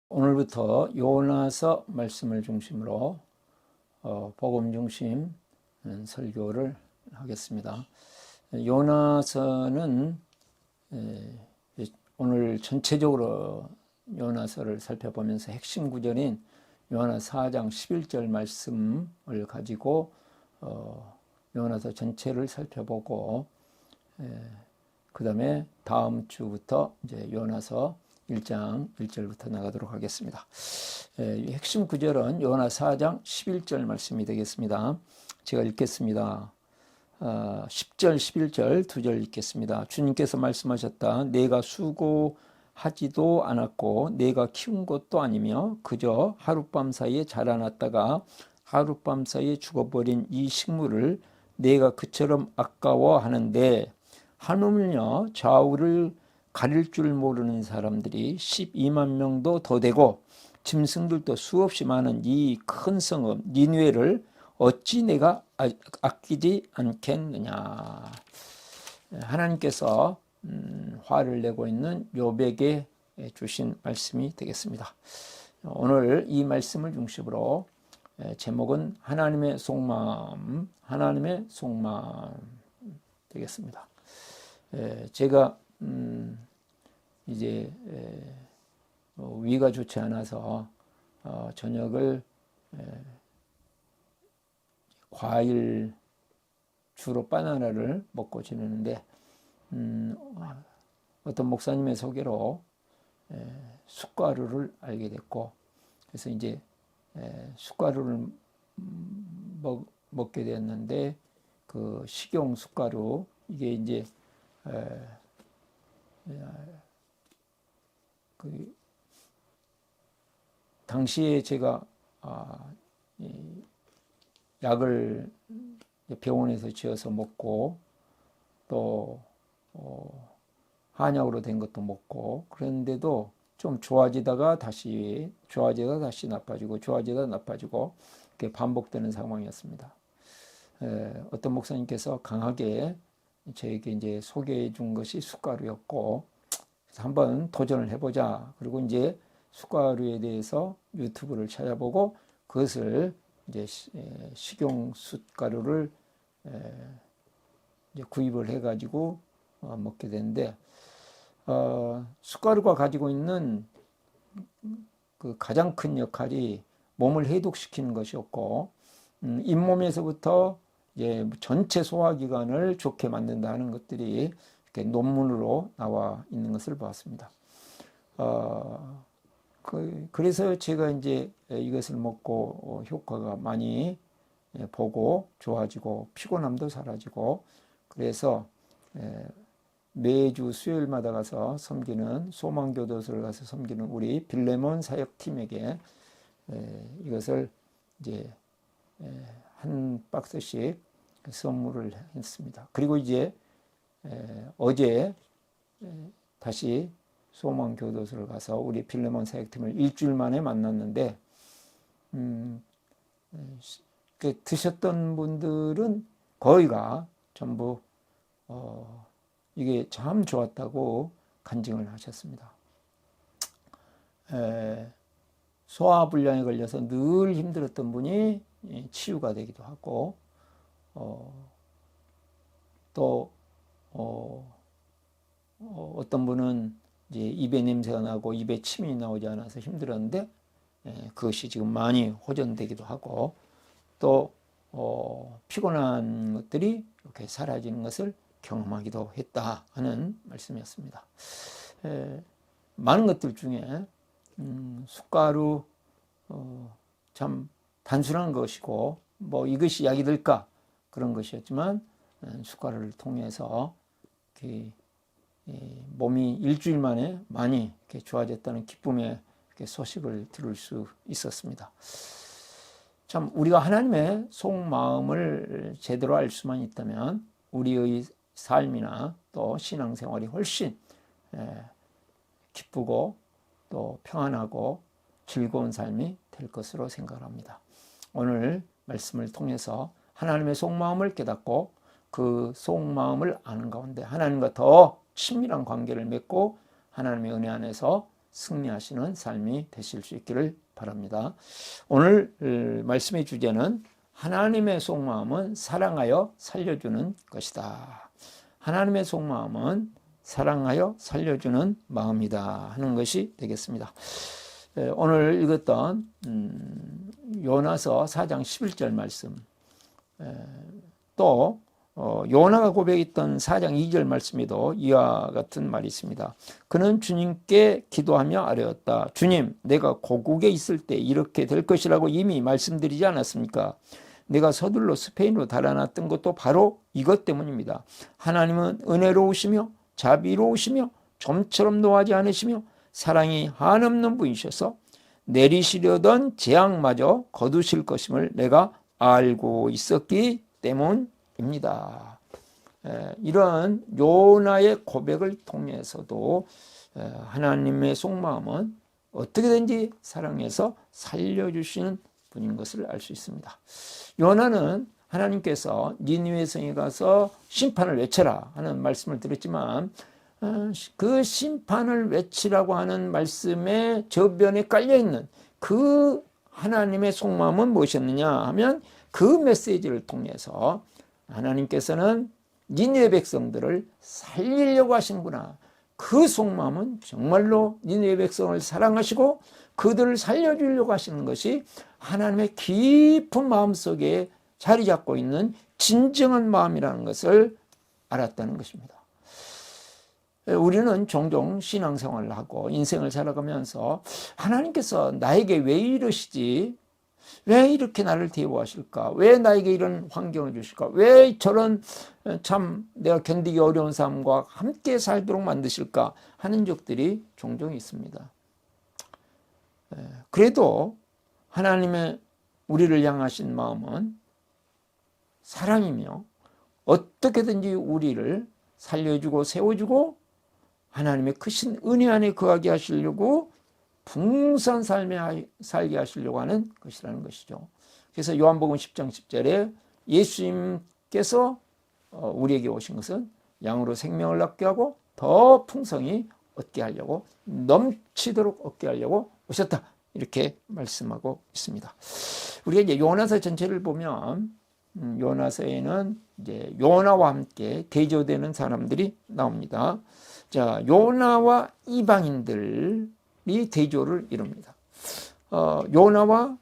오늘부터 요나서 말씀을 중심으로 복음 중심 설교를 하겠습니다. 요나서는 오늘 전체적으로 요나서를 살펴보면서 핵심 구절인 요나 4장 11절 말씀을 가지고 요나서 전체를 살펴보고 그 다음에 다음 주부터 이제 요나서 1장 1절부터 나가도록 하겠습니다. 핵심 구절은 요나 4장 11절 말씀이 되겠습니다. 제가 읽겠습니다. 10절 11절 두 절 읽겠습니다. 주님께서 말씀하셨다. 내가 수고하지도 않았고 내가 키운 것도 아니며 그저 하룻밤 사이에 자라났다가 하룻밤 사이에 죽어버린 이 식물을 내가 그처럼 아까워하는데 한우물며 좌우를 가릴 줄 모르는 사람들이 12만 명도 더 되고 짐승들도 수없이 많은 이 큰 성읍 니느웨를 어찌 내가 아끼지 않겠느냐. 하나님께서 화를 내고 있는 욥에게 주신 말씀이 되겠습니다. 오늘 이 말씀을 중심으로 제목은 하나님의 속마음, 하나님의 속마음 되겠습니다. 제가 이제 위가 좋지 않아서 저녁을 과일 주로 바나나를 먹고 지내는데 어떤 목사님의 소개로 쑥가루를 알게 됐고 그래서 이제 쑥가루를 먹게 됐는데 그 식용 쑥가루 이게 이제 그 당시에 제가 약을 병원에서 지어서 먹고 또 한약으로 된 것도 먹고 그랬는데도 좀 좋아지다가 다시 나빠지고 좋아지다가 나빠지고 이렇게 반복되는 상황이었습니다. 어떤 목사님께서 강하게 저에게 이제 소개해 준 것이 쑥가루였고 한번 도전을 해보자. 그리고 이제 쑥가루에 대해서 유튜브를 찾아보고 그것을 이제 식용 쑥가루를 이제 구입을 해가지고 먹게 되는데 쑥가루가 가지고 있는 그 가장 큰 역할이 몸을 해독시키는 것이었고 잇몸에서부터 이제 전체 소화기관을 좋게 만든다 하는 것들이 이렇게 논문으로 나와 있는 것을 보았습니다. 그래서 제가 이제 이것을 먹고 효과가 많이 보고 좋아지고 피곤함도 사라지고 그래서 매주 수요일마다 가서 섬기는 소망교도소를 가서 섬기는 우리 빌레몬 사역팀에게 이것을 이제 한 박스씩 선물을 했습니다. 그리고 이제 어제 다시 소망교도소를 가서 우리 빌레몬 사역팀을 일주일 만에 만났는데 드셨던 분들은 거의가 전부 이게 참 좋았다고 간증을 하셨습니다. 소화불량에 걸려서 늘 힘들었던 분이 치유가 되기도 하고 또 어떤 분은 이제 입에 냄새가 나고 입에 침이 나오지 않아서 힘들었는데 그것이 지금 많이 호전되기도 하고 또 피곤한 것들이 이렇게 사라지는 것을 경험하기도 했다 하는 말씀이었습니다. 많은 것들 중에 쑥가루 참 단순한 것이고 뭐 이것이 약이 될까 그런 것이었지만 쑥가루를 통해서 몸이 일주일 만에 많이 이렇게 좋아졌다는 기쁨의 소식을 들을 수 있었습니다. 참 우리가 하나님의 속마음을 제대로 알 수만 있다면 우리의 삶이나 또 신앙생활이 훨씬 기쁘고 또 평안하고 즐거운 삶이 될 것으로 생각합니다. 오늘 말씀을 통해서 하나님의 속마음을 깨닫고 그 속마음을 아는 가운데 하나님과 더 친밀한 관계를 맺고 하나님의 은혜 안에서 승리하시는 삶이 되실 수 있기를 바랍니다. 오늘 말씀의 주제는 하나님의 속마음은 사랑하여 살려주는 것이다. 하나님의 속마음은 사랑하여 살려주는 마음이다 하는 것이 되겠습니다. 오늘 읽었던 요나서 4장 11절 말씀, 또 요나가 고백했던 4장 2절 말씀에도 이와 같은 말이 있습니다. 그는 주님께 기도하며 아뢰었다. 주님, 내가 고국에 있을 때 이렇게 될 것이라고 이미 말씀드리지 않았습니까? 내가 서둘러 스페인으로 달아났던 것도 바로 이것 때문입니다. 하나님은 은혜로우시며 자비로우시며 좀처럼 노하지 않으시며 사랑이 한없는 분이셔서 내리시려던 재앙마저 거두실 것임을 내가 알고 있었기 때문입니다. 이런 요나의 고백을 통해서도 하나님의 속마음은 어떻게든지 사랑해서 살려주시는 분인 것을 알 수 있습니다. 요나는 하나님께서 니느웨 성에 가서 심판을 외쳐라 하는 말씀을 드렸지만 그 심판을 외치라고 하는 말씀의 저변에 깔려있는 그 하나님의 속마음은 무엇이었느냐 하면 그 메시지를 통해서 하나님께서는 니느웨 백성들을 살리려고 하시는구나. 그 속마음은 정말로 니느웨 백성을 사랑하시고 그들을 살려주려고 하시는 것이 하나님의 깊은 마음속에 자리 잡고 있는 진정한 마음이라는 것을 알았다는 것입니다. 우리는 종종 신앙생활을 하고 인생을 살아가면서 하나님께서 나에게 왜 이러시지? 왜 이렇게 나를 대우하실까? 왜 나에게 이런 환경을 주실까? 왜 저런 참 내가 견디기 어려운 삶과 함께 살도록 만드실까? 하는 적들이 종종 있습니다. 그래도 하나님의 우리를 향하신 마음은 사랑이며 어떻게든지 우리를 살려주고 세워주고 하나님의 크신 은혜 안에 거하게 하시려고 풍성한 삶에 살게 하시려고 하는 것이라는 것이죠. 그래서 요한복음 10장 10절에 예수님께서 우리에게 오신 것은 양으로 생명을 얻게 하고 더 풍성히 얻게 하려고 넘치도록 얻게 하려고 오셨다. 이렇게 말씀하고 있습니다. 우리가 이제 요나서 전체를 보면 요나서에는 이제 요나와 함께 대조되는 사람들이 나옵니다. 자, 요나와 이방인들이 대조를 이룹니다. 요나와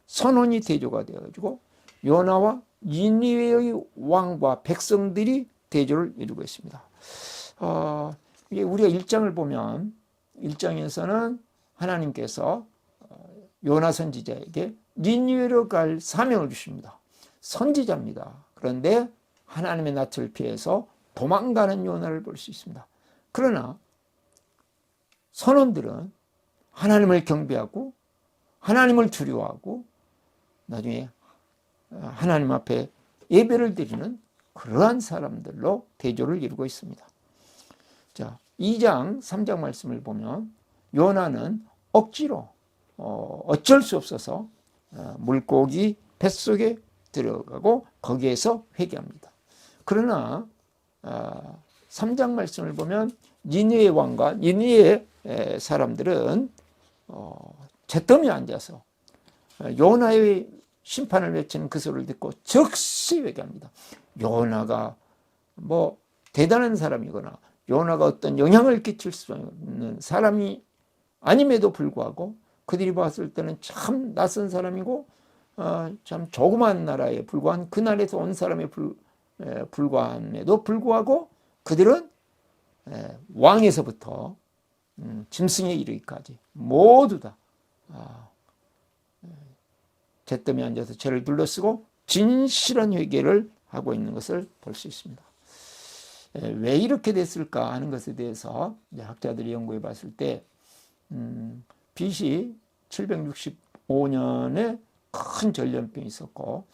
선원이 대조가 되어가지고 요나와 니느웨의 왕과 백성들이 대조를 이루고 있습니다. 이게 우리가 1장을 보면 1장에서는 하나님께서 요나 선지자에게 니느웨로 갈 사명을 주십니다. 선지자입니다. 그런데 하나님의 낯을 피해서 도망가는 요나를 볼 수 있습니다. 그러나 선원들은 하나님을 경배하고 하나님을 두려워하고 나중에 하나님 앞에 예배를 드리는 그러한 사람들로 대조를 이루고 있습니다. 자, 2장 3장 말씀을 보면 요나는 억지로 어쩔 수 없어서 물고기 뱃속에 들어가고 거기에서 회개합니다. 그러나 3장 말씀을 보면 니느웨 왕과 니느웨 사람들은 잿더미에 앉아서 요나의 심판을 외치는 그 소리를 듣고 즉시 회개합니다. 요나가 뭐 대단한 사람이거나 요나가 어떤 영향을 끼칠 수 있는 사람이 아님에도 불구하고 그들이 봤을 때는 참 낯선 사람이고 참 조그만 나라에 불과한 그 나라에서 온 사람에 불과함에도 불구하고 그들은 왕에서부터 짐승에 이르기까지 모두 다 잿더미에 앉아서 죄를 둘러쓰고 진실한 회개를 하고 있는 것을 볼 수 있습니다. 왜 이렇게 됐을까 하는 것에 대해서 학자들이 연구해 봤을 때 BC 765년에 큰 전염병이 있었고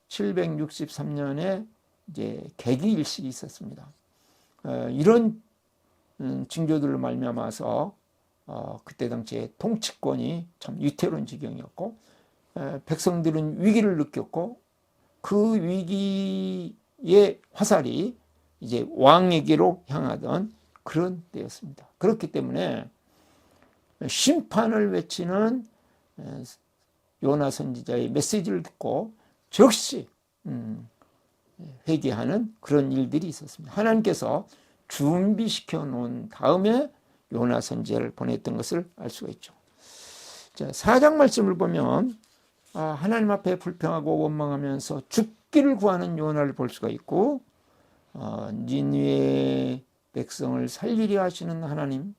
763년에 이제 개기일식이 있었습니다. 이런 징조들로 말미암아서 그때 당시에 통치권이 참 위태로운 지경이었고 백성들은 위기를 느꼈고 그 위기의 화살이 이제 왕에게로 향하던 그런 때였습니다. 그렇기 때문에 심판을 외치는 요나 선지자의 메시지를 듣고 즉시 회개하는 그런 일들이 있었습니다. 하나님께서 준비시켜 놓은 다음에 요나 선지자를 보냈던 것을 알 수가 있죠. 자, 4장 말씀을 보면 하나님 앞에 불평하고 원망하면서 죽기를 구하는 요나를 볼 수가 있고, 니느웨 백성을 살리려 하시는 하나님,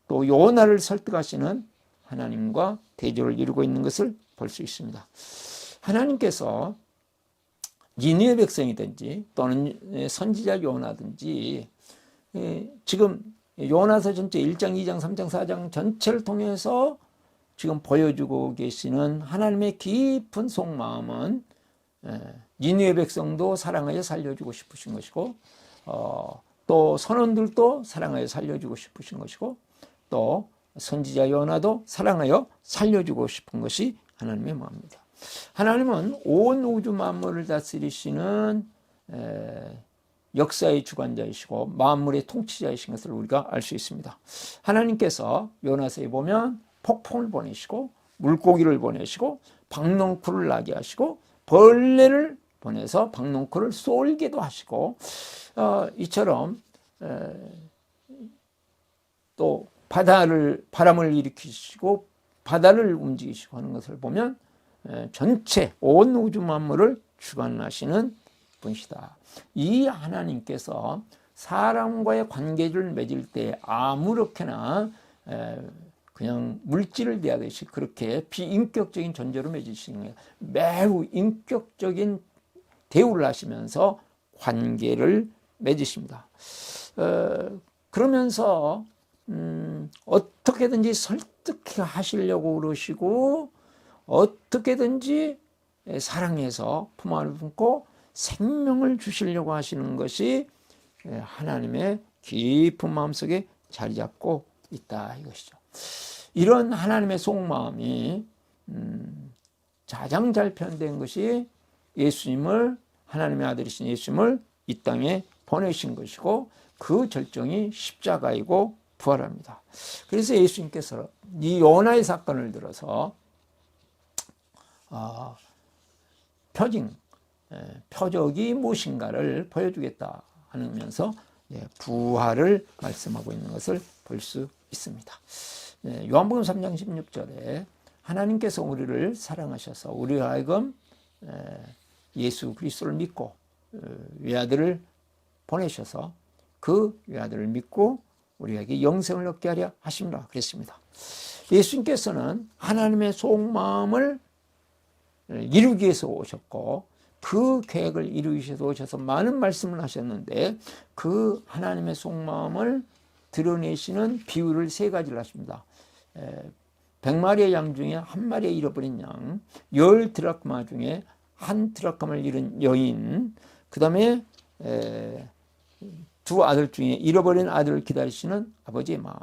또 요나를 설득하시는 하나님과 대조를 이루고 있는 것을 볼 수 있습니다. 하나님께서 니느웨 백성이든지 또는 선지자 요나든지 지금 요나서 전체 1장, 2장, 3장, 4장 전체를 통해서 지금 보여주고 계시는 하나님의 깊은 속마음은 니느웨 백성도 사랑하여 살려주고 싶으신 것이고, 또 선원들도 사랑하여 살려주고 싶으신 것이고, 또 선지자 요나도 사랑하여 살려주고 싶은 것이 하나님의 마음입니다. 하나님은 온 우주 만물을 다스리시는 역사의 주관자이시고 만물의 통치자이신 것을 우리가 알 수 있습니다. 하나님께서 요나서에 보면 폭풍을 보내시고 물고기를 보내시고 박농쿨을 나게 하시고 벌레를 보내서 박농쿨을 쏠게도 하시고, 이처럼 또 바람을 일으키시고 바다를 움직이시고 하는 것을 보면 전체 온 우주 만물을 주관하시는 분이시다. 이 하나님께서 사람과의 관계를 맺을 때 아무렇게나 그냥 물질을 대하듯이 그렇게 비인격적인 존재로 맺으시는 거예요. 매우 인격적인 대우를 하시면서 관계를 맺으십니다. 그러면서 어떻게든지 설득하시려고 그러시고 어떻게든지 사랑해서 품 안을 품고 생명을 주시려고 하시는 것이 하나님의 깊은 마음속에 자리 잡고 있다 이것이죠. 이런 하나님의 속마음이 가장 잘 표현된 것이 예수님을, 하나님의 아들이신 예수님을 이 땅에 보내신 것이고 그 절정이 십자가이고 부활합니다. 그래서 예수님께서 이 요나의 사건을 들어서 표적이 무엇인가를 보여주겠다 하면서 부활을 말씀하고 있는 것을 볼 수 있습니다. 요한복음 3장 16절에 하나님께서 우리를 사랑하셔서 우리와 하여금 예수 그리스도를 믿고 외아들을 보내셔서 그 외아들을 믿고 우리에게 영생을 얻게 하려 하십니다. 그랬습니다. 예수님께서는 하나님의 속마음을 이루기 위해서 오셨고 그 계획을 이루기 위해서 오셔서 많은 말씀을 하셨는데 그 하나님의 속마음을 드러내시는 비유를 3가지를 하십니다. 100마리의 양 중에 1마리의 잃어버린 양, 10드라크마 중에 1드라크마를 잃은 여인, 그 다음에 2 아들 중에 잃어버린 아들을 기다리시는 아버지의 마음,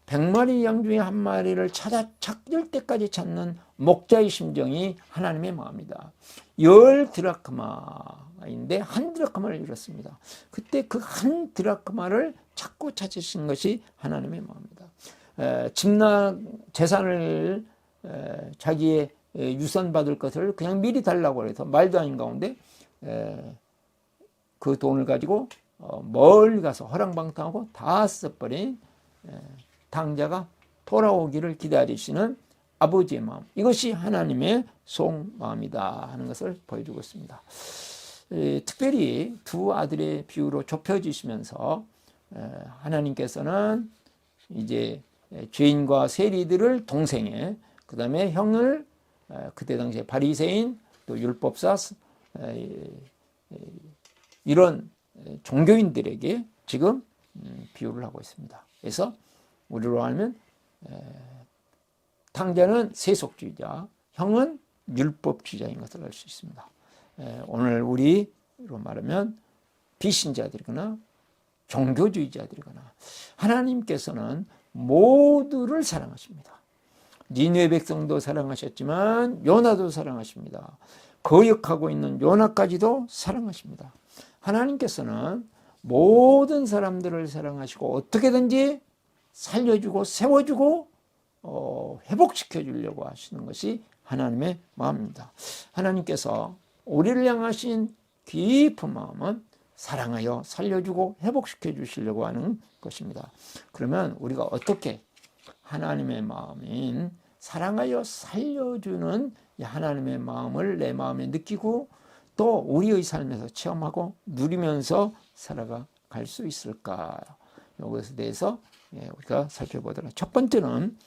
100마리 양 중에 1마리를 찾을 때까지 찾는 목자의 심정이 하나님의 마음이다. 10드라크마인데 1드라크마를 잃었습니다. 그때 그 1드라크마를 찾고 찾으신 것이 하나님의 마음이다. 재산을 자기의 유산 받을 것을 그냥 미리 달라고 해서 말도 아닌 가운데 그 돈을 가지고 멀리 가서 허랑방탕하고 다 써버린 당자가 돌아오기를 기다리시는 아버지의 마음, 이것이 하나님의 속마음이다 하는 것을 보여주고 있습니다. 특별히 2 아들의 비유로 좁혀지시면서 하나님께서는 이제 죄인과 세리들을 동생에, 그 다음에 형을 그때 당시에 바리새인 또 율법사 이런 종교인들에게 지금 비유를 하고 있습니다. 그래서 우리로 하면 당자는 세속주의자, 형은 율법주의자인 것을 알 수 있습니다. 오늘 우리로 말하면 비신자들이거나 종교주의자들이거나 하나님께서는 모두를 사랑하십니다. 니느웨 백성도 사랑하셨지만 요나도 사랑하십니다. 거역하고 있는 요나까지도 사랑하십니다. 하나님께서는 모든 사람들을 사랑하시고 어떻게든지 살려주고 세워주고 회복시켜 주려고 하시는 것이 하나님의 마음입니다. 하나님께서 우리를 향하신 깊은 마음은 사랑하여 살려주고 회복시켜 주시려고 하는 것입니다. 그러면 우리가 어떻게 하나님의 마음인 사랑하여 살려주는 하나님의 마음을 내 마음에 느끼고 또 우리의 삶에서 체험하고 누리면서 살아가 갈 수 있을까? 이것에 대해서 우리가 살펴보도록. 첫 번째는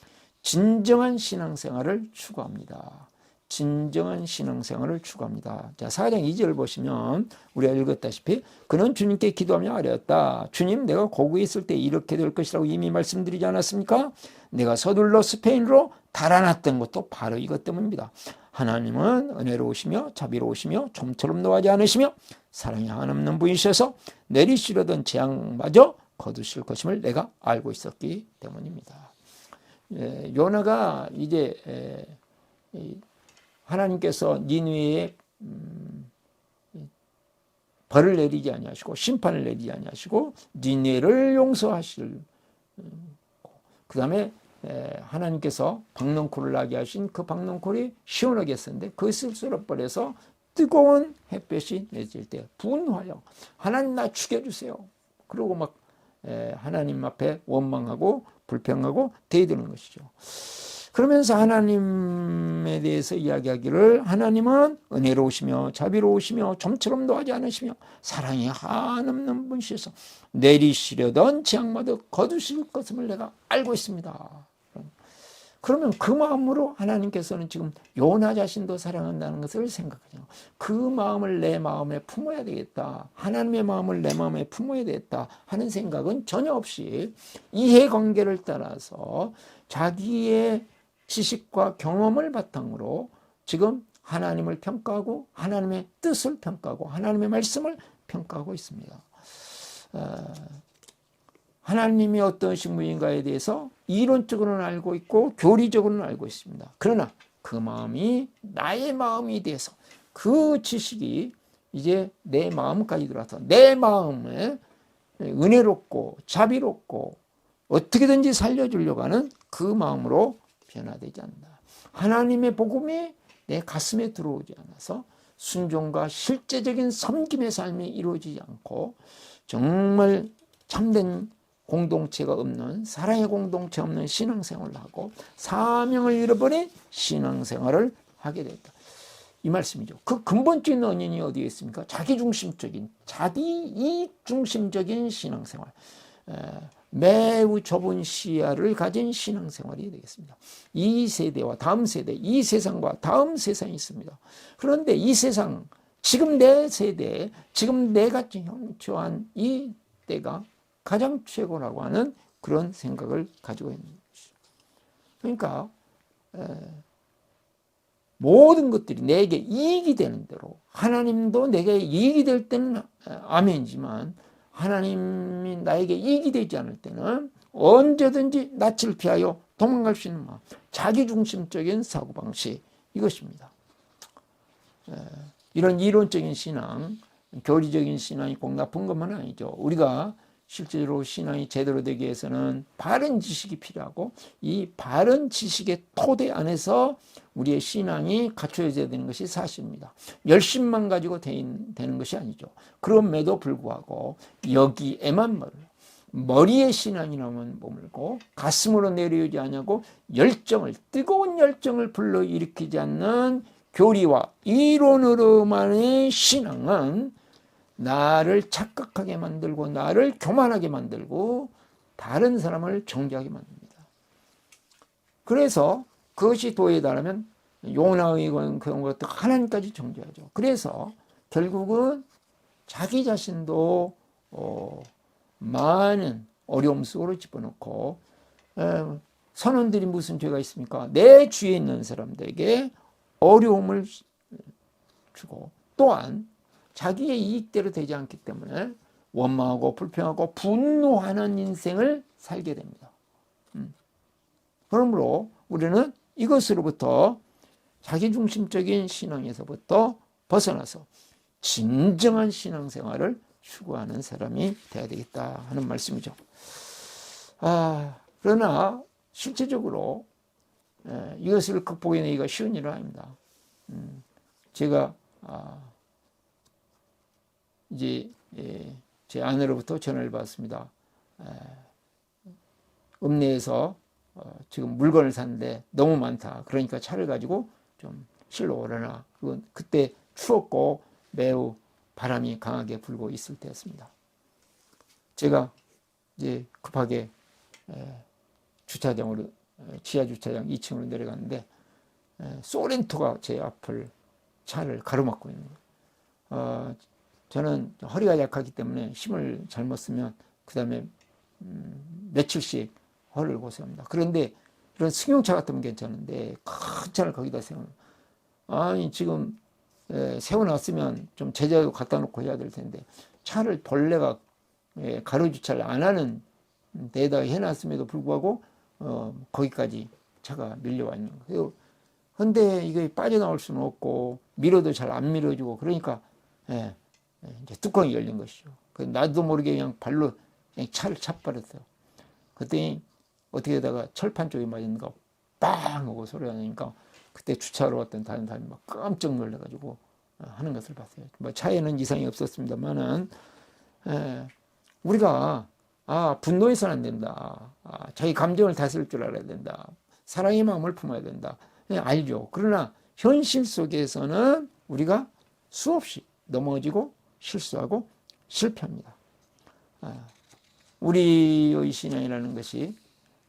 진정한 신앙생활을 추구합니다. 진정한 신앙생활을 추구합니다. 자, 4장 2절 보시면 우리가 읽었다시피 그는 주님께 기도하며 아뢰었다. 주님, 내가 고국에 있을 때 이렇게 될 것이라고 이미 말씀드리지 않았습니까? 내가 서둘러 스페인으로 달아났던 것도 바로 이것 때문입니다. 하나님은 은혜로우시며 자비로우시며 좀처럼 노하지 않으시며 사랑이 한없는 분이셔서 내리시려던 재앙마저 거두실 것임을 내가 알고 있었기 때문입니다. 요나가 이제 하나님께서 니느웨에 벌을 내리지 아니하시고 심판을 내리지 아니하시고 니느웨를 용서하실, 그 다음에 하나님께서 박농쿨을 나게 하신 그 박농쿨이 시원하게 했었는데 그것을 쓸어버려서 뜨거운 햇볕이 내릴 때 분노하여 하나님 나 죽여주세요. 그러고 막 하나님 앞에 원망하고 불평하고 대드는 것이죠. 그러면서 하나님에 대해서 이야기하기를 하나님은 은혜로우시며 자비로우시며 좀처럼 노하지 않으시며 사랑이 한없는 분이셔서 내리시려던 재앙마저 거두실 것임을 내가 알고 있습니다. 그러면 그 마음으로 하나님께서는 지금 요나 자신도 사랑한다는 것을 생각하죠. 그 마음을 내 마음에 품어야 되겠다. 하나님의 마음을 내 마음에 품어야 되겠다 하는 생각은 전혀 없이 이해관계를 따라서 자기의 지식과 경험을 바탕으로 지금 하나님을 평가하고 하나님의 뜻을 평가하고 하나님의 말씀을 평가하고 있습니다. 하나님이 어떤 식물인가에 대해서 이론적으로는 알고 있고 교리적으로는 알고 있습니다. 그러나 그 마음이 나의 마음이 돼서 그 지식이 이제 내 마음까지 들어와서 내 마음에 은혜롭고 자비롭고 어떻게든지 살려주려고 하는 그 마음으로 변화되지 않는다. 하나님의 복음이 내 가슴에 들어오지 않아서 순종과 실제적인 섬김의 삶이 이루어지지 않고 정말 참된 공동체가 없는, 사랑의 공동체 없는 신앙생활을 하고 사명을 잃어버린 신앙생활을 하게 됐다. 이 말씀이죠. 그 근본적인 원인이 어디에 있습니까? 자기중심적인, 자기 이익중심적인 신앙생활. 매우 좁은 시야를 가진 신앙생활이 되겠습니다. 이 세대와 다음 세대, 이 세상과 다음 세상이 있습니다. 그런데 이 세상, 지금 내 세대, 지금 내가 형처한 이 때가 가장 최고라고 하는 그런 생각을 가지고 있는 것이죠. 그러니까 모든 것들이 내게 이익이 되는 대로 하나님도 내게 이익이 될 때는 아멘이지만 하나님이 나에게 이익이 되지 않을 때는 언제든지 낯을 피하여 도망갈 수 있는 마음, 자기중심적인 사고방식, 이것입니다. 이런 이론적인 신앙, 교리적인 신앙이 꼭 나쁜 것만 아니죠. 우리가 실제로 신앙이 제대로 되기 위해서는 바른 지식이 필요하고 이 바른 지식의 토대 안에서 우리의 신앙이 갖춰져야 되는 것이 사실입니다. 열심만 가지고 되는 것이 아니죠. 그럼에도 불구하고 여기에만 머리에 신앙이라면 머물고 가슴으로 내려오지 않냐고 열정을, 뜨거운 열정을 불러일으키지 않는 교리와 이론으로만의 신앙은 나를 착각하게 만들고 나를 교만하게 만들고 다른 사람을 정죄하게 만듭니다. 그래서 그것이 도에 달하면 요나의 그런 것도 하나님까지 정죄하죠. 그래서 결국은 자기 자신도 많은 어려움 속으로 집어넣고 선원들이 무슨 죄가 있습니까? 내 주위에 있는 사람들에게 어려움을 주고 또한 자기의 이익대로 되지 않기 때문에 원망하고 불평하고 분노하는 인생을 살게 됩니다. 그러므로 우리는 이것으로부터 자기중심적인 신앙에서부터 벗어나서 진정한 신앙생활을 추구하는 사람이 되어야 되겠다 하는 말씀이죠. 그러나 실제적으로 이것을 극복해내기가 쉬운 일은 아닙니다. 제가 이제 제 아내로부터 전화를 받았습니다. 읍내에서 지금 물건을 샀는데 너무 많다. 그러니까 차를 가지고 좀 실러 오려나. 그건 그때 추웠고 매우 바람이 강하게 불고 있을 때였습니다. 제가 이제 급하게 주차장으로, 지하 주차장 2층으로 내려갔는데 소렌토가 제 앞을 차를 가로막고 있는 거예요. 저는 허리가 약하기 때문에 힘을 잘못 쓰면 그 다음에 며칠씩 허리를 고생합니다. 그런데 이런 승용차 같으면 괜찮은데 큰 차를 거기다 세우는, 아니 지금 세워놨으면 좀 제자도 갖다 놓고 해야 될 텐데 차를 본래가 가로 주차를 안 하는 데에다 해놨음에도 불구하고 거기까지 차가 밀려와 있는 거예요. 근데 이게 빠져나올 수는 없고 밀어도 잘 안 밀어주고 그러니까 이제 뚜껑이 열린 것이죠. 나도 모르게 그냥 발로 그냥 차를 차버렸어요. 그랬더니 어떻게 하다가 철판 쪽에 맞았는가 빵 하고 소리가 나니까 그때 주차하러 왔던 다른 사람이 막 깜짝 놀라가지고 하는 것을 봤어요. 뭐 차에는 이상이 없었습니다만은 우리가 분노해서는 안 된다. 자기 감정을 다스릴 줄 알아야 된다. 사랑의 마음을 품어야 된다. 알죠. 그러나 현실 속에서는 우리가 수없이 넘어지고 실수하고 실패합니다. 우리의 신앙이라는 것이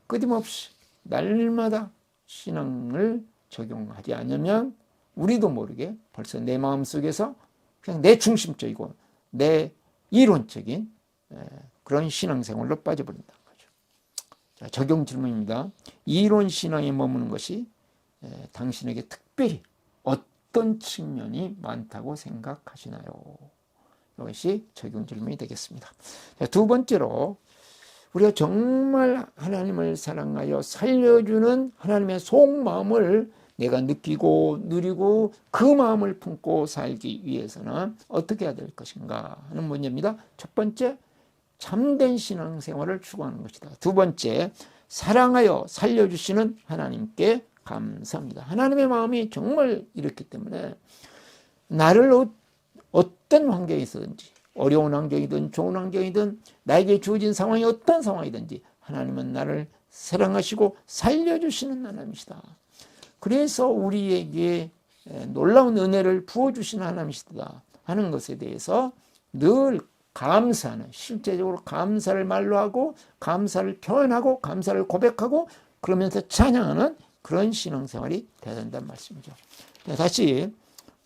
끊임없이 날마다 신앙을 적용하지 않으면 우리도 모르게 벌써 내 마음속에서 그냥 내 중심적이고 내 이론적인 그런 신앙생활로 빠져버린다는 거죠. 자, 적용 질문입니다. 이론 신앙에 머무는 것이 당신에게 특별히 어떤 측면이 많다고 생각하시나요? 이것이 적용 질문이 되겠습니다. 자, 두 번째로 우리가 정말 하나님을 사랑하여 살려주는 하나님의 속마음을 내가 느끼고 누리고 그 마음을 품고 살기 위해서는 어떻게 해야 될 것인가 하는 문제입니다. 첫 번째, 참된 신앙생활을 추구하는 것이다. 두 번째, 사랑하여 살려주시는 하나님께 감사합니다. 하나님의 마음이 정말 이렇기 때문에 나를 어떤 환경에 있든지 어려운 환경이든 좋은 환경이든 나에게 주어진 상황이 어떤 상황이든지 하나님은 나를 사랑하시고 살려주시는 하나님이시다. 그래서 우리에게 놀라운 은혜를 부어주시는 하나님이시다 하는 것에 대해서 늘 감사하는, 실제적으로 감사를 말로 하고 감사를 표현하고 감사를 고백하고 그러면서 찬양하는 그런 신앙생활이 돼야 된다는 말씀이죠. 다시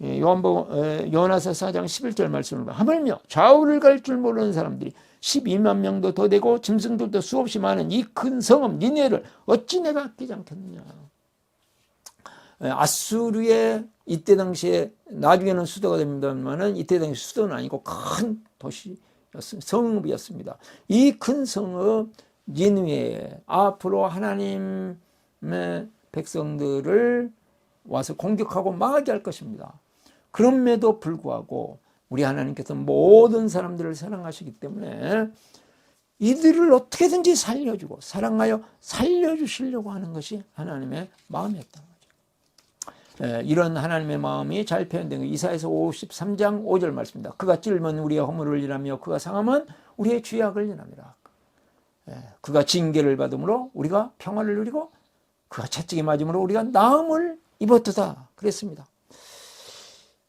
요한서 4장 11절 말씀을 보면 하물며 좌우를 갈 줄 모르는 사람들이 12만 명도 더 되고 짐승들도 수없이 많은 이 큰 성읍 니네를 어찌 내가 아끼지 않겠느냐. 아수르의 이때 당시에 나중에는 수도가 됩니다만은 이때 당시 수도는 아니고 큰 도시였습니다. 성읍이었습니다. 이 큰 성읍 니느웨 앞으로 하나님의 백성들을 와서 공격하고 망하게 할 것입니다. 그럼에도 불구하고 우리 하나님께서 모든 사람들을 사랑하시기 때문에 이들을 어떻게든지 살려주고 사랑하여 살려주시려고 하는 것이 하나님의 마음이었던 거죠. 이런 하나님의 마음이 잘 표현된 거 이사야서 53장 5절 말씀입니다. 그가 찔면 우리의 허물을 일하며 그가 상하면 우리의 죄악을 일함이라. 그가 징계를 받음으로 우리가 평화를 누리고 그가 채찍에 맞음으로 우리가 나음을 입었도다 그랬습니다.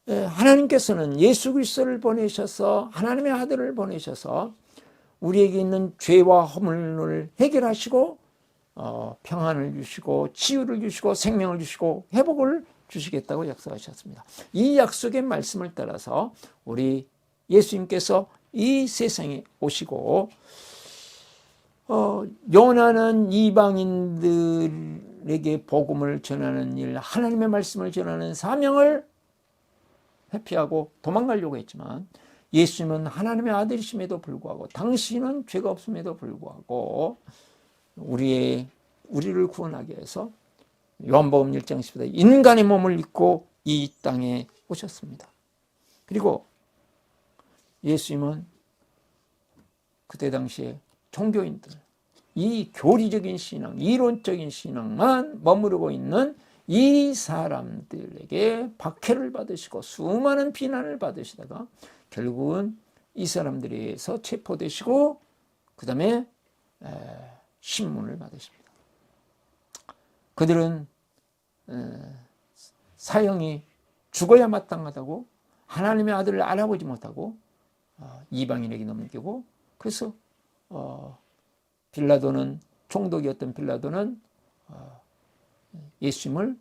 하나님께서는 예수 그리스도를 보내셔서 하나님의 아들을 보내셔서 우리에게 있는 죄와 허물을 해결하시고 평안을 주시고 치유를 주시고 생명을 주시고 회복을 주시겠다고 약속하셨습니다. 이 약속의 말씀을 따라서 우리 예수님께서 이 세상에 오시고 요나는 이방인들에게 복음을 전하는 일, 하나님의 말씀을 전하는 사명을 회피하고 도망가려고 했지만 예수님은 하나님의 아들이심에도 불구하고 당신은 죄가 없음에도 불구하고 우리를 구원하기 위해서 요한복음 1장 10절에 인간의 몸을 입고 이 땅에 오셨습니다. 그리고 예수님은 그때 당시에 종교인들, 이 교리적인 신앙, 이론적인 신앙만 머무르고 있는 이 사람들에게 박해를 받으시고 수많은 비난을 받으시다가 결국은 이 사람들에 의해서 체포되시고 그 다음에 신문을 받으십니다. 그들은 사형이 죽어야 마땅하다고 하나님의 아들을 알아보지 못하고 이방인에게 넘기고, 그래서 빌라도는, 총독이었던 빌라도는 예수님을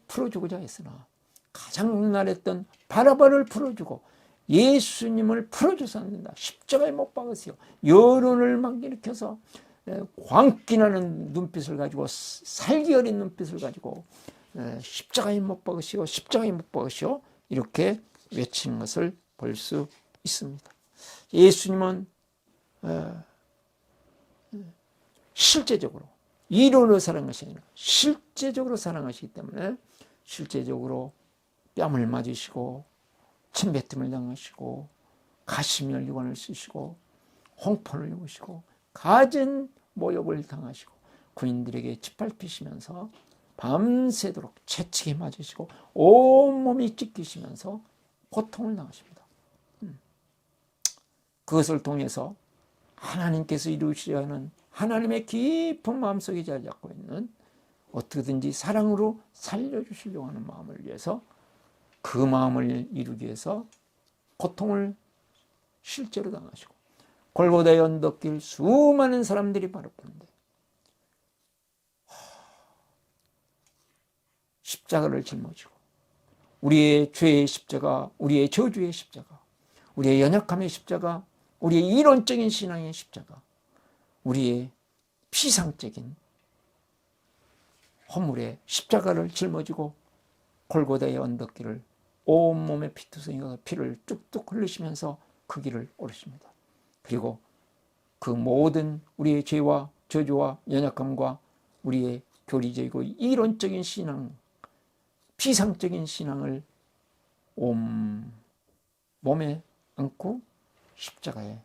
풀어주고자 했으나 가장 악랄했던 바라바를 풀어주고 예수님을 풀어줘서 안 된다, 십자가에 못 박으세요, 여론을 막 일으켜서 광기나는 눈빛을 가지고, 살기 어린 눈빛을 가지고 십자가에 못 박으시오, 십자가에 못 박으시오, 이렇게 외친 것을 볼 수 있습니다. 예수님은 실제적으로 이론으로 사랑한 것이 아니라 실제적으로 사랑하시기 때문에 실제적으로 뺨을 맞으시고 침뱉음을 당하시고 가시면류관을 쓰시고 홍포를 입으시고 갖은 모욕을 당하시고 군인들에게 짓밟히시면서 밤새도록 채찍에 맞으시고 온몸이 찢기시면서 고통을 당하십니다. 그것을 통해서 하나님께서 이루시려 하는 하나님의 깊은 마음속에 자리 잡고 있는 어떻게든지 사랑으로 살려주시려고 하는 마음을 위해서, 그 마음을 이루기 위해서 고통을 실제로 당하시고 골고다의 언덕길 수많은 사람들이 바로 보는데 십자가를 짊어지고 우리의 죄의 십자가, 우리의 저주의 십자가, 우리의 연약함의 십자가, 우리의 이론적인 신앙의 십자가, 우리의 피상적인 허물의 십자가를 짊어지고 골고다의 언덕길을 온몸에 피투성이가 피를 뚝뚝 흘리시면서 그 길을 오르십니다. 그리고 그 모든 우리의 죄와 저주와 연약함과 우리의 교리적이고 이론적인 신앙, 피상적인 신앙을 온 몸에 안고 십자가에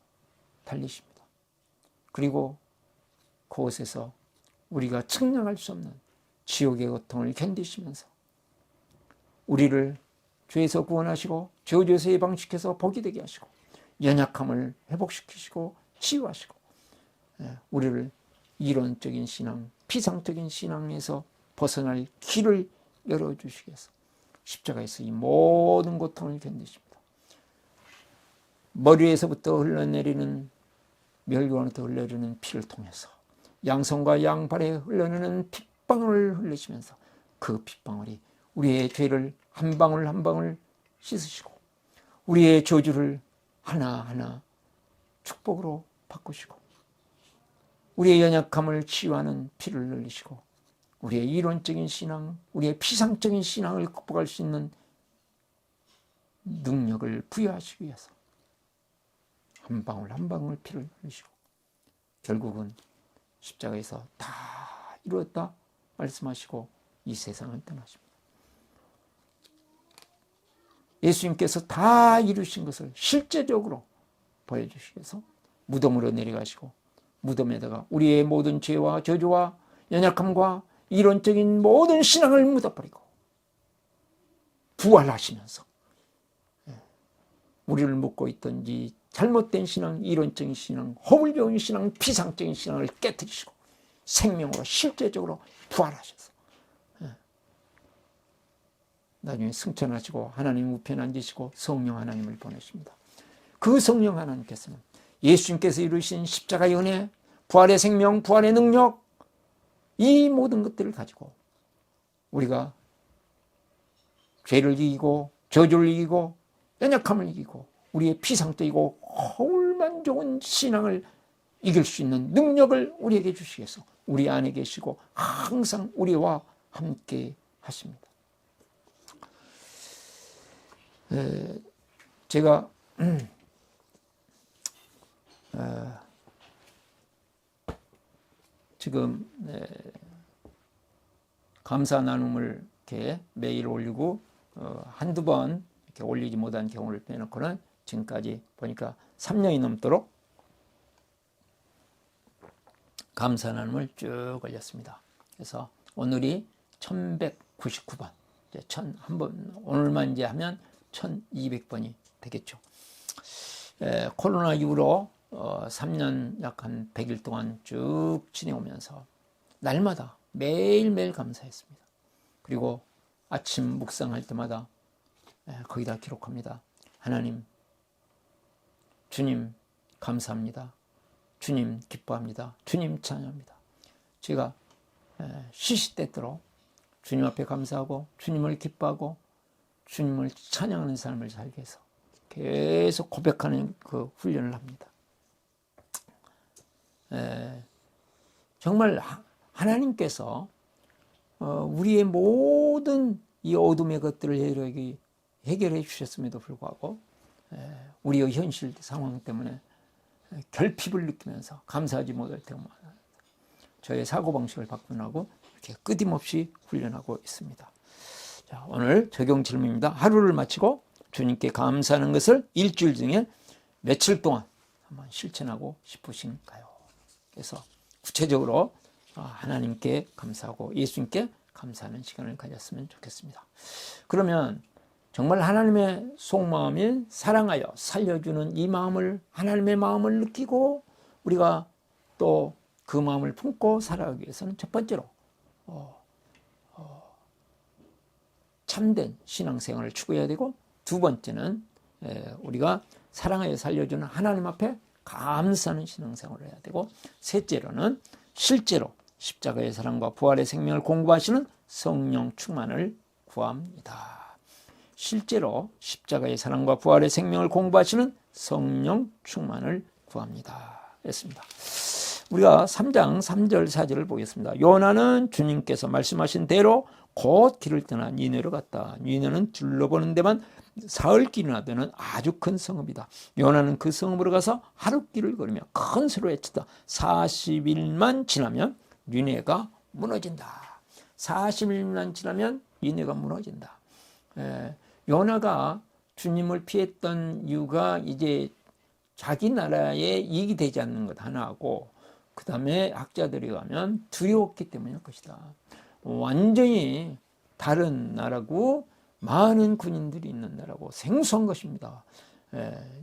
달리십니다. 그리고 그곳에서 우리가 측량할 수 없는 지옥의 고통을 견디시면서 우리를 죄에서 구원하시고 저주에서 예방시켜서 복이 되게 하시고 연약함을 회복시키시고 치유하시고 우리를 이론적인 신앙, 피상적인 신앙에서 벗어날 길을 열어주시기 위해서 십자가에서 이 모든 고통을 견디십니다. 머리에서부터 흘러내리는 멸관부터 흘러내리는 피를 통해서 양손과 양발에 흘러내리는 핏방울을 흘리시면서 그 핏방울이 우리의 죄를 한 방울 한 방울 씻으시고 우리의 저주를 하나하나 축복으로 바꾸시고 우리의 연약함을 치유하는 피를 흘리시고 우리의 이론적인 신앙, 우리의 피상적인 신앙을 극복할 수 있는 능력을 부여하시기 위해서 한 방울 한 방울 피를 흘리시고 결국은 십자가에서 다 이루었다 말씀하시고 이 세상을 떠나십니다. 예수님께서 다 이루신 것을 실제적으로 보여주시기 위해서 무덤으로 내려가시고 무덤에다가 우리의 모든 죄와 저주와 연약함과 이론적인 모든 신앙을 묻어버리고 부활하시면서 우리를 묶고 있던 이 잘못된 신앙, 이론적인 신앙, 허물 배운 신앙, 피상적인 신앙을 깨뜨리시고 생명으로 실제적으로 부활하셔서 나중에 승천하시고 하나님 우편에 앉으시고 성령 하나님을 보내십니다. 그 성령 하나님께서는 예수님께서 이루신 십자가의 은혜, 부활의 생명, 부활의 능력, 이 모든 것들을 가지고 우리가 죄를 이기고 저주를 이기고 연약함을 이기고 우리의 피상적이고 허울만 좋은 신앙을 이길 수 있는 능력을 우리에게 주시기 위해서 우리 안에 계시고 항상 우리와 함께 하십니다. 제가 지금 감사 나눔을 이렇게 매일 올리고 한두 번 이렇게 올리지 못한 경우를 빼놓고는 지금까지 보니까 3년이 넘도록 감사하는 하나님을 쭉 올렸습니다. 그래서 오늘이 1199번, 오늘만 이제 하면 1200번이 되겠죠. 코로나 이후로 3년 약 한 100일 동안 쭉 지내오면서 날마다 매일매일 감사했습니다. 그리고 아침 묵상할 때마다 거기다 기록합니다. 하나님, 주님 감사합니다. 주님 기뻐합니다. 주님 찬양합니다. 제가 시시때때로 주님 앞에 감사하고 주님을 기뻐하고 주님을 찬양하는 삶을 살게 해서 계속 고백하는 그 훈련을 합니다. 정말 하나님께서 우리의 모든 이 어둠의 것들을 해결해 주셨음에도 불구하고 우리의 현실 상황 때문에 결핍을 느끼면서 감사하지 못할 때가 많아요. 저의 사고방식을 바꾸라고 이렇게 끊임없이 훈련하고 있습니다. 자, 오늘 적용 질문입니다. 하루를 마치고 주님께 감사하는 것을 일주일 중에 며칠 동안 한번 실천하고 싶으신가요? 그래서 구체적으로 하나님께 감사하고 예수님께 감사하는 시간을 가졌으면 좋겠습니다. 그러면 정말 하나님의 속마음이 사랑하여 살려주는 이 마음을, 하나님의 마음을 느끼고 우리가 또 그 마음을 품고 살아가기 위해서는 첫 번째로 참된 신앙생활을 추구해야 되고, 두 번째는 우리가 사랑하여 살려주는 하나님 앞에 감사하는 신앙생활을 해야 되고, 셋째로는 실제로 십자가의 사랑과 부활의 생명을 공부하시는 성령 충만을 구합니다. 실제로 십자가의 사랑과 부활의 생명을 공부하시는 성령 충만을 구합니다. 했습니다. 우리가 3장 3절 4절을 보겠습니다. 요나는 주님께서 말씀하신 대로 곧 길을 떠나 니네로 갔다. 니네는 둘러보는 데만 사흘길이나 되는 아주 큰 성읍이다. 요나는 그 성읍으로 가서 하룻길을 걸으며 큰 소리로 외쳤다. 40일만 지나면 니네가 무너진다. 40일만 지나면 니네가 무너진다. 요나가 주님을 피했던 이유가 이제 자기 나라에 이익이 되지 않는 것 하나하고, 그 다음에 학자들이 가면 두려웠기 때문일 것이다. 완전히 다른 나라고 많은 군인들이 있는 나라고 생소한 것입니다.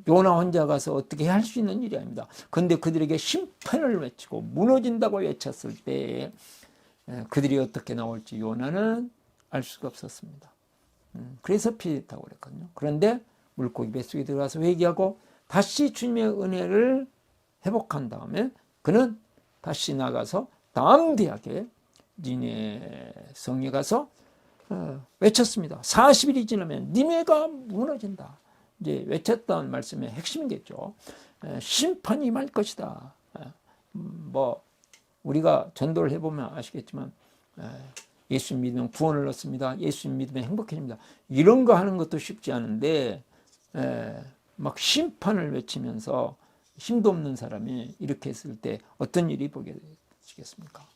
요나 혼자 가서 어떻게 할 수 있는 일이 아닙니다. 그런데 그들에게 심판을 외치고 무너진다고 외쳤을 때 그들이 어떻게 나올지 요나는 알 수가 없었습니다. 그래서 피했다고 그랬거든요. 그런데 물고기 뱃속에 들어가서 회개하고 다시 주님의 은혜를 회복한 다음에 그는 다시 나가서 담대하게 니네 성에 가서 외쳤습니다. 40일이 지나면 니네가 무너진다. 이제 외쳤던 말씀의 핵심이겠죠. 심판이 임할 것이다. 뭐 우리가 전도를 해보면 아시겠지만 예수님 믿으면 구원을 얻습니다. 예수님 믿으면 행복해집니다. 이런 거 하는 것도 쉽지 않은데 막 심판을 외치면서 힘도 없는 사람이 이렇게 했을 때 어떤 일이 보게 되시겠습니까?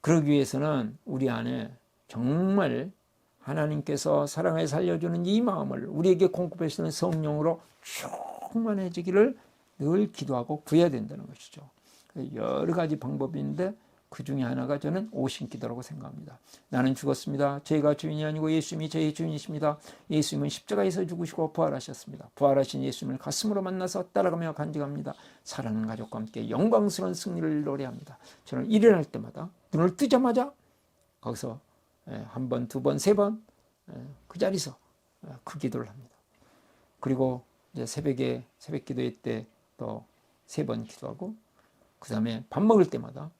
그러기 위해서는 우리 안에 정말 하나님께서 사랑하여 살려주는 이 마음을 우리에게 공급하시는 성령으로 충만해지기를 늘 기도하고 구해야 된다는 것이죠. 여러 가지 방법이 있는데 그 중에 하나가 저는 오신기도라고 생각합니다. 나는 죽었습니다. 제가 주인이 아니고 예수님이 저의 주인이십니다. 예수님은 십자가에서 죽으시고 부활하셨습니다. 부활하신 예수님을 가슴으로 만나서 따라가며 간직합니다. 사랑하는 가족과 함께 영광스러운 승리를 노래합니다. 저는 일어날 때마다 눈을 뜨자마자 거기서 한 번, 두 번, 세 번 그 자리에서 그 기도를 합니다. 그리고 이제 새벽 기도회 때 또 세 번 기도하고, 그 다음에 밥 먹을 때마다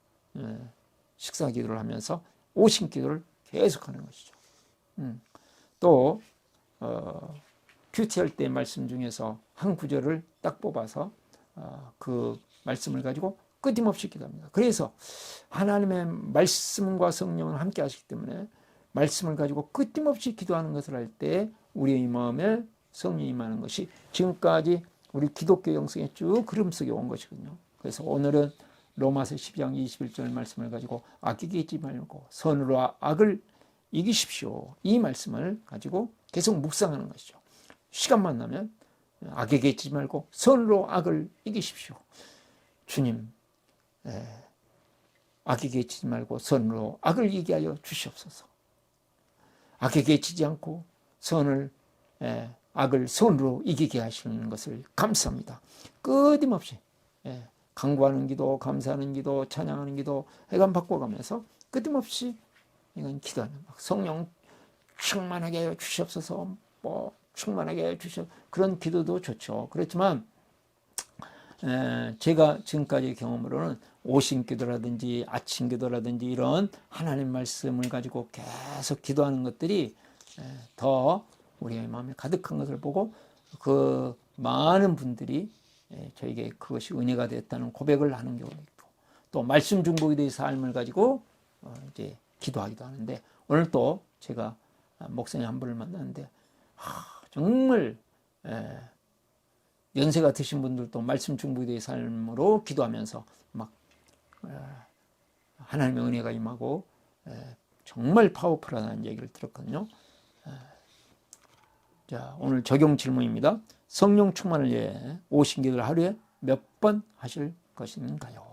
식사 기도를 하면서 오신 기도를 계속하는 것이죠. 또 큐티할 때 말씀 중에서 한 구절을 딱 뽑아서 그 말씀을 가지고 끊임없이 기도합니다. 그래서 하나님의 말씀과 성령을 함께 하시기 때문에 말씀을 가지고 끊임없이 기도하는 것을 할 때 우리의 마음에 성령이 임하는 것이 지금까지 우리 기독교 영성의 쭉 흐름 속에 온 것이거든요. 그래서 오늘은 로마서 12장 21절 말씀을 가지고 악이기지 말고 선으로 악을 이기십시오. 이 말씀을 가지고 계속 묵상하는 것이죠. 시간만 나면 악에게 지지 말고 선으로 악을 이기십시오. 주님, 악에게 치지 말고 선으로 악을 이기게 하여 주시옵소서. 악에게 치지 않고 악을 선으로 이기게 하시는 것을 감사합니다. 끊임없이 간구하는 기도, 감사하는 기도, 찬양하는 기도 해간 바꿔가면서 끊임없이 이건 기도하는 성령 충만하게 하여 주시옵소서. 충만하게 하여 주시옵소서. 그런 기도도 좋죠. 그렇지만 제가 지금까지 경험으로는 오신기도라든지 아침기도라든지 이런 하나님 말씀을 가지고 계속 기도하는 것들이 더 우리의 마음에 가득한 것을 보고 그 많은 분들이 저에게 그것이 은혜가 됐다는 고백을 하는 경우도 있고, 또 말씀 중보기도의 삶을 가지고 이제 기도하기도 하는데, 오늘 또 제가 목사님 한 분을 만났는데 정말 연세가 드신 분들도 말씀 중보기도의 삶으로 기도하면서 막 하나님의 은혜가 임하고 정말 파워풀하다는 얘기를 들었거든요. 자, 오늘 적용 질문입니다. 성령 충만을 위해 오신기도를 하루에 몇 번 하실 것인가요?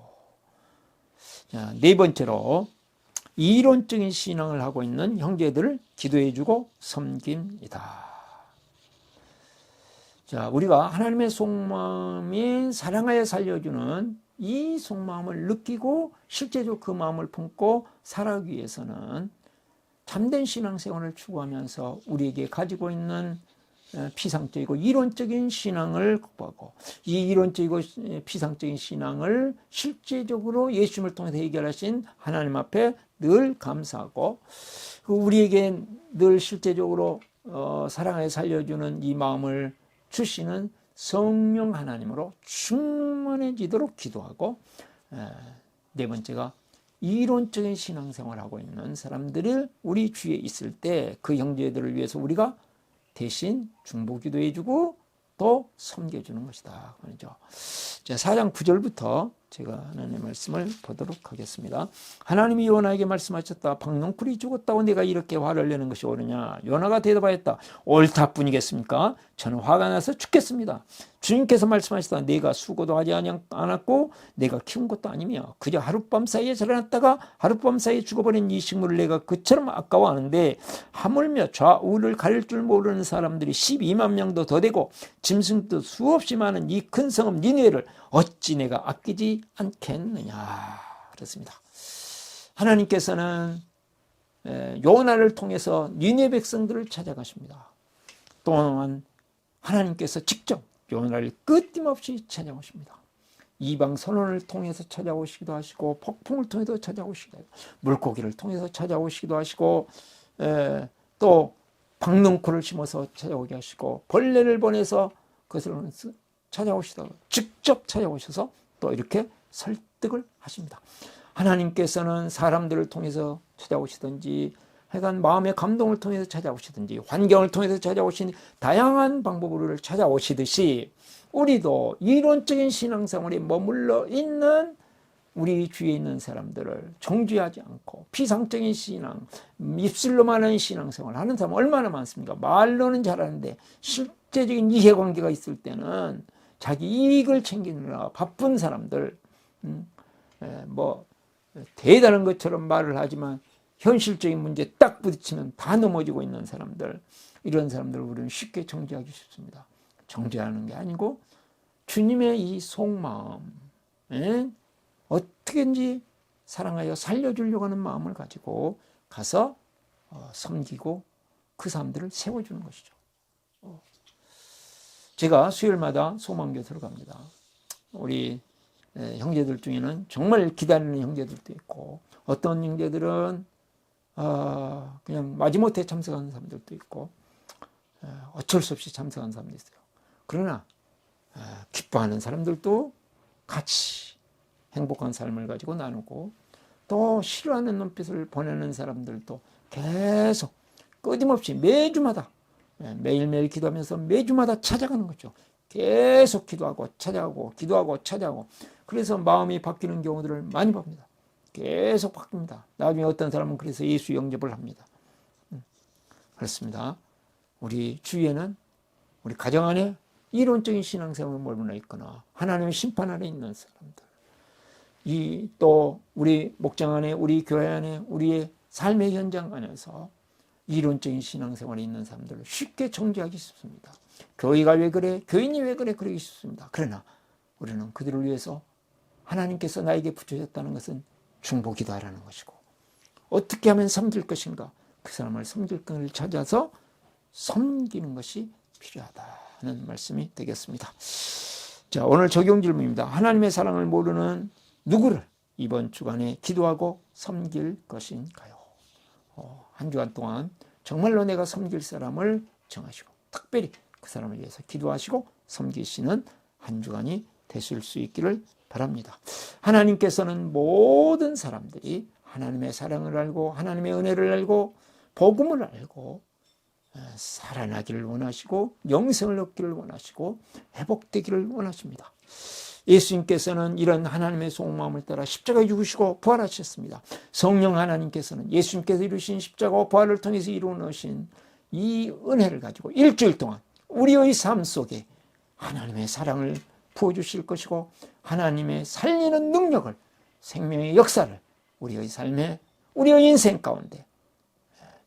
자, 네 번째로 이론적인 신앙을 하고 있는 형제들을 기도해주고 섬깁니다. 자, 우리가 하나님의 속마음이 사랑하여 살려주는 이 속마음을 느끼고 실제적으로 그 마음을 품고 살아가기 위해서는 참된 신앙생활을 추구하면서 우리에게 가지고 있는 피상적이고 이론적인 신앙을 극복하고, 이 이론적이고 피상적인 신앙을 실제적으로 예수님을 통해서 해결하신 하나님 앞에 늘 감사하고, 우리에게 늘 실제적으로 사랑하여 살려주는 이 마음을 주시는 성령 하나님으로 충만해지도록 기도하고, 네 번째가 이론적인 신앙생활을 하고 있는 사람들을 우리 주위에 있을 때 그 형제들을 위해서 우리가 대신 중보기도해주고 또 섬겨주는 것이다. 그렇죠. 자, 4장 9절부터 제가 하나님의 말씀을 보도록 하겠습니다. 하나님이 요나에게 말씀하셨다. 박농쿨이 죽었다고 내가 이렇게 화를 내는 것이 옳으냐? 요나가 대답하였다. 옳다뿐이겠습니까? 저는 화가 나서 죽겠습니다. 주님께서 말씀하셨다. 내가 수고도 하지 않았고 내가 키운 것도 아니며 그저 하룻밤 사이에 자라났다가 하룻밤 사이에 죽어버린 이 식물을 내가 그처럼 아까워하는데, 하물며 좌우를 가릴 줄 모르는 사람들이 12만 명도 더 되고 짐승도 수없이 많은 이 큰 성읍 니느웨를 어찌 내가 아끼지 않겠느냐. 그렇습니다. 하나님께서는 요나를 통해서 니느웨 백성들을 찾아가십니다. 또한 하나님께서 직접 요나를 끊임없이 찾아오십니다. 이방 선원을 통해서 찾아오시기도 하시고, 폭풍을 통해서 찾아오시기도 하고, 물고기를 통해서 찾아오시기도 하시고, 또 박농쿨을 심어서 찾아오게 하시고, 벌레를 보내서 그것을 찾아오시다가 직접 찾아오셔서 또 이렇게 설득을 하십니다. 하나님께서는 사람들을 통해서 찾아오시든지, 하여간 마음의 감동을 통해서 찾아오시든지, 환경을 통해서 찾아오시는 다양한 방법으로 찾아오시듯이, 우리도 이론적인 신앙생활에 머물러 있는 우리 주위에 있는 사람들을 정죄하지 않고 피상적인 신앙, 입술로만 하는 신앙생활을 하는 사람 얼마나 많습니까? 말로는 잘하는데 실제적인 이해관계가 있을 때는 자기 이익을 챙기느라 바쁜 사람들, 뭐 대단한 것처럼 말을 하지만 현실적인 문제에 딱 부딪히면 다 넘어지고 있는 사람들, 이런 사람들을 우리는 쉽게 정죄하기 쉽습니다. 정죄하는 게 아니고 주님의 이 속마음, 어떻게든지 사랑하여 살려주려고 하는 마음을 가지고 가서 섬기고 그 사람들을 세워주는 것이죠. 제가 수요일마다 소망교회를 갑니다. 우리 형제들 중에는 정말 기다리는 형제들도 있고, 어떤 형제들은 그냥 마지못해 참석하는 사람들도 있고, 어쩔 수 없이 참석하는 사람도 있어요. 그러나 기뻐하는 사람들도 같이 행복한 삶을 가지고 나누고, 또 싫어하는 눈빛을 보내는 사람들도 계속 끊임없이 매주마다 매일매일 기도하면서 매주마다 찾아가는 거죠. 계속 기도하고 찾아가고 기도하고 찾아가고, 그래서 마음이 바뀌는 경우들을 많이 봅니다. 계속 바뀝니다. 나중에 어떤 사람은 그래서 예수 영접을 합니다. 그렇습니다. 우리 주위에는, 우리 가정 안에 이론적인 신앙생활을 머물러 있거나 하나님의 심판 아래 있는 사람들, 또 우리 목장 안에, 우리 교회 안에, 우리의 삶의 현장 안에서 이론적인 신앙생활이 있는 사람들을 쉽게 정죄하기 쉽습니다. 교회가 왜 그래? 교인이 왜 그래? 그러기 쉽습니다. 그러나 우리는 그들을 위해서 하나님께서 나에게 붙여줬다는 것은 중보기도 하라는 것이고, 어떻게 하면 섬길 것인가? 그 사람을 섬길 것을 찾아서 섬기는 것이 필요하다는 말씀이 되겠습니다. 자, 오늘 적용 질문입니다. 하나님의 사랑을 모르는 누구를 이번 주간에 기도하고 섬길 것인가요? 한 주간 동안 정말로 내가 섬길 사람을 정하시고 특별히 그 사람을 위해서 기도하시고 섬기시는 한 주간이 되실 수 있기를 바랍니다. 하나님께서는 모든 사람들이 하나님의 사랑을 알고 하나님의 은혜를 알고 복음을 알고 살아나기를 원하시고 영생을 얻기를 원하시고 회복되기를 원하십니다. 예수님께서는 이런 하나님의 속마음을 따라 십자가에 죽으시고 부활하셨습니다. 성령 하나님께서는 예수님께서 이루신 십자가와 부활을 통해서 이루어 놓으신 이 은혜를 가지고 일주일 동안 우리의 삶 속에 하나님의 사랑을 부어주실 것이고 하나님의 살리는 능력을, 생명의 역사를 우리의 삶에, 우리의 인생 가운데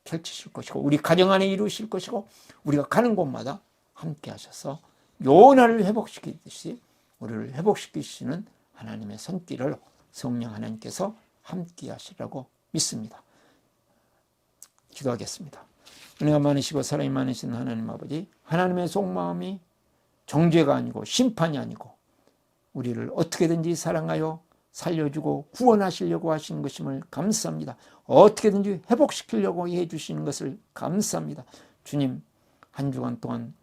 펼치실 것이고 우리 가정 안에 이루실 것이고 우리가 가는 곳마다 함께 하셔서 요나를 회복시키듯이 우리를 회복시키시는 하나님의 손길을 성령 하나님께서 함께 하시라고 믿습니다. 기도하겠습니다. 은혜가 많으시고 사랑이 많으신 하나님 아버지, 하나님의 속마음이 정죄가 아니고 심판이 아니고 우리를 어떻게든지 사랑하여 살려주고 구원하시려고 하시는 것임을 감사합니다. 어떻게든지 회복시키려고 해주시는 것을 감사합니다. 주님, 한 주간 동안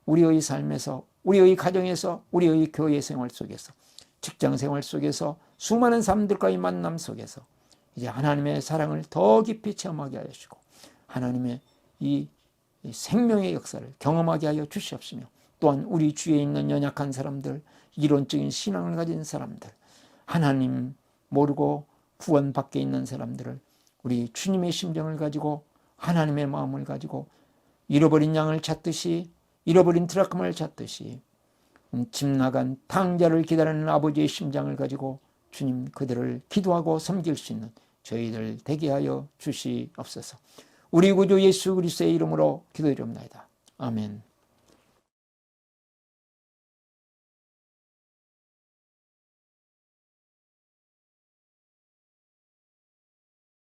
우리의 삶에서, 우리의 가정에서, 우리의 교회 생활 속에서, 직장 생활 속에서, 수많은 사람들과의 만남 속에서 이제 하나님의 사랑을 더 깊이 체험하게 하시고 하나님의 이 생명의 역사를 경험하게 하여 주시옵시며, 또한 우리 주위에 있는 연약한 사람들, 이론적인 신앙을 가진 사람들, 하나님 모르고 구원 밖에 있는 사람들을 우리 주님의 심정을 가지고 하나님의 마음을 가지고 잃어버린 양을 찾듯이, 잃어버린 드라크마를 찾듯이 집 나간 탕자를 기다리는 아버지의 심장을 가지고 주님 그들을 기도하고 섬길 수 있는 저희들 되게 하여 주시옵소서. 우리 구주 예수 그리스도의 이름으로 기도드립니다. 아멘.